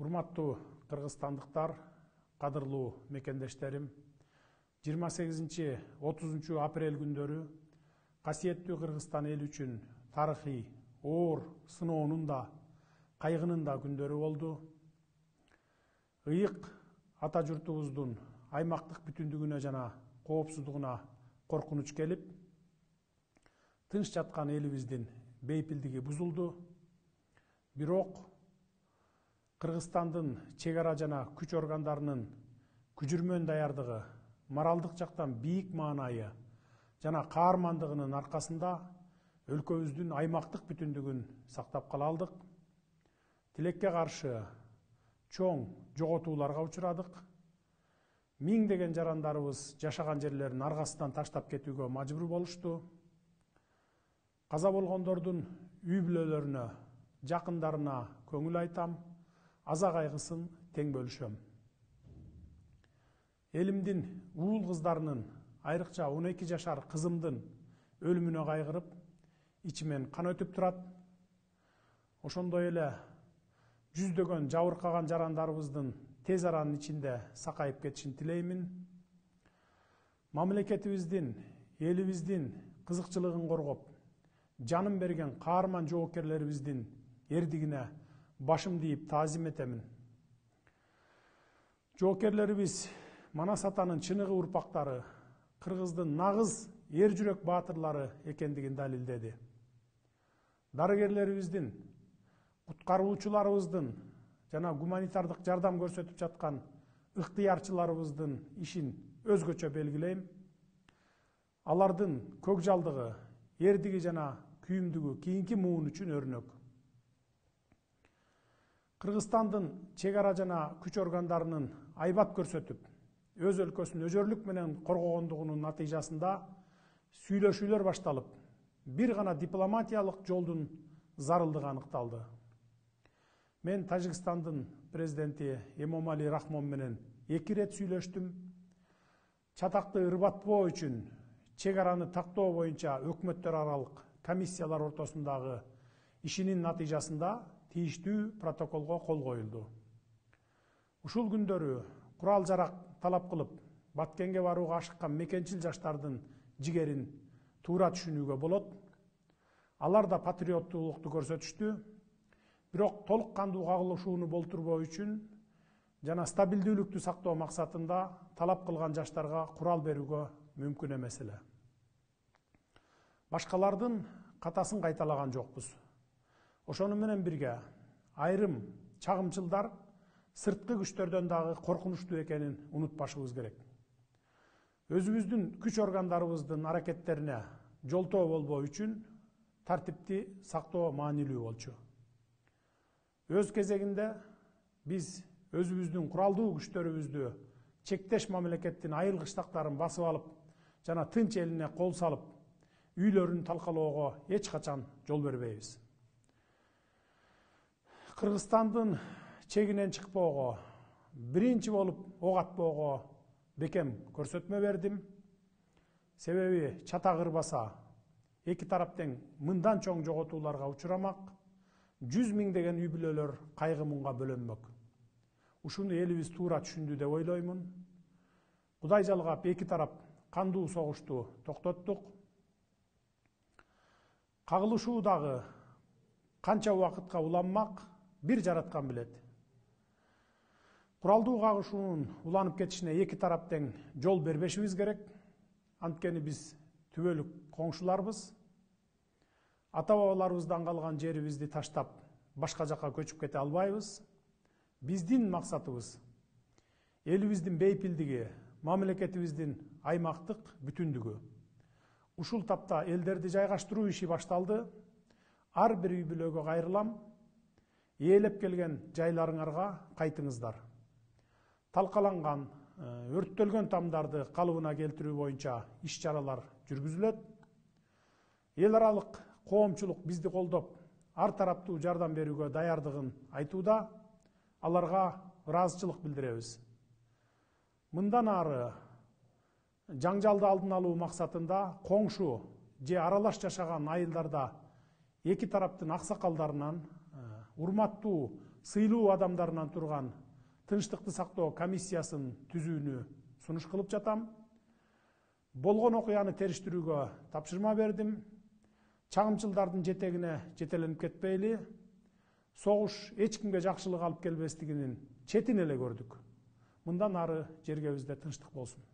Урматтуу кыргызстандыктар, кадырлуу мекендештерим, 28-30 апрель күндөрү касиеттүү Кыргызстан эли үчүн тарыхый, оор сыноонун да, кайгынын да күндөрү болду. Ыйык ата журтубуздун аймактык бүтүндүгүнө жана коопсуздугуна коркунуч келип, тынч жаткан элибиздин бейпилдиги бузулду. Бирок Кыргызстандын чек ара жана күч органдарынын күжүрмөн даярдыгы, моралдык жактан бийик маанайы жана каармандыгынын аркасында өлкөбүздүн аймактык бүтүндүгүн сактап кала алдык. Тилекке каршы чоң жоготууларга учурадык. Миңдеген жарандарыбыз жашаган жерлерин аргасынан таштап кетүүгө мажбур болушту. Каза болгондордун үй бүлөлөрүнө, жакындарына көңүл айтам, аза кайгысын тең бөлүшөм. Элимдин уул кыздарынын, айрыкча 12 жашар кызымдын өлүмүнө кайгырып, ичимен кан өтүп турат. Ошондой эле жүздөгөн жабыркаган жарандарыбыздын тез аранын ичинде сакайып кетишин тилеймин. Мамлекетибиздин, элибиздин кызыкчылыгын коргоп, жанын берген каарман жоокерлерибиздин эрдигине башым тийип таазим этемин. Жоокерлерибиз Манас атанын чыныгы урпактары, Кыргыздын нагыз эр жүрөк баатырлары экендигин далилдеди. Дарыгерлерибиздин, куткаруучуларыбыздын жана гуманитардык жардам көрсөтүп жаткан ыктыярчыларыбыздын ишин өзгөчө белгилейм. Алардын көкжалдыгы, эрдиги жана күйүмдүгү кийинки муун үчүн өрнөк. Кыргызстандын чек ара жана күч органдарынын айбат көрсөтүп, өз өлкөсүн өжөрлүк менен коргогондугунун натыйжасында сүйлөшүүлөр башталып, бир гана дипломатиялык жолдун зарылдыгы аныкталды. Мен Тажикстандын президенти Эмомали Рахмон менен 2 рет сүйлөштүм. Чатакты ырбатпоо үчүн чек араны тактоо боюнча өкмөттөр аралык комиссиялар ортосундагы ишинин натыйжасында тийиштүү протоколго кол коюлду. Ушул күндөрү курал жарак талап кылып, Баткенге барууга ашыккан мекенчил жаштардын жигерин туура түшүнүүгө болот. Алар да патриоттуулукту көрсөтүштү. Бирок толук кандуу кагылышууну болтурбоо үчүн жана стабилдүүлүктү сактоо максатында талап кылган жаштарга курал берүүгө мүмкүн эмес эле. Башкалардын катасын кайталаган жокпуз. Ошону менен бирге айрым чагымчылдар сырткы күчтөрдөн дагы коркунучтуу экенин унутпашыбыз керек. Өзүбүздүн күч органдарыбыздын аракеттерине жолтоо болбоо үчүн тартипти сактоо маанилүү болчу. Өз кезегинде биз өзүбүздүн куралдуу күчтөрүбүздү чектеш мамлекеттин айыл кыштактарын басып алып жана тынч элине кол салып, үйлөрүн талкалоого эч качан жол бербейбиз. Кыргызстандын чегинен чыкпоого, биринчи болуп ок атпоого бекем көрсөтмө бердим. Себеби чатак ырбаса, эки тарап тең мындан чоң жоготууларга учурамак, 100 миңдеген үй бүлөлөр кайгы муңга бөлөнмөк. Ушуну элибиз туура түшүндү деп ойлоймун. Кудай жалгап эки тарап кандуу согушту токтоттук. Кагылышуу дагы канча убакытка уланмак, бир жараткан билет. Куралдуу кагышуунун уланып кетишине эки тарап тең жол бербешибиз керек. Анткени биз түбөлүк коңшуларбыз. Ата-бабаларыбыздан калган жерибизди таштап, башка жакка көчүп кете албайбыз. Биздин максатыбыз элибиздин бейпилдиги, мамлекетибиздин аймактык бүтүндүгү. Ушул тапта элдерди жайгаштыруу иши башталды. Ар бир үй бүлөгө кайрылам. Ээлеп келген жайларыңарга кайтыңыздар. Талкаланган, өрттөлгөн тамдарды калыбына келтирүү боюнча иш-чаралар жүргүзүлөт. Эл аралык коомчулук бизди колдоп, ар тараптуу жардам берүүгө даярдыгын айтууда. Аларга ыраазычылык билдиребиз. Мындан ары жаңжалды алдын алуу максатында коңшу же аралаш жашаган айылдарда эки тараптын аксакалдарынан урматтуу сыйлуу адамдарынан турган тынчтыкты сактоо комиссиясын түзүүнү сунуш кылып жатам. Болгон окуяны териштирүүгө тапшырма бердим. Чагымчылдардын жетегине жетеленип кетпейли. Согуш эч кимге жакшылык алып келбестигинин четин эле көрдүк. Мындан ары жергебизде тынчтык болсун.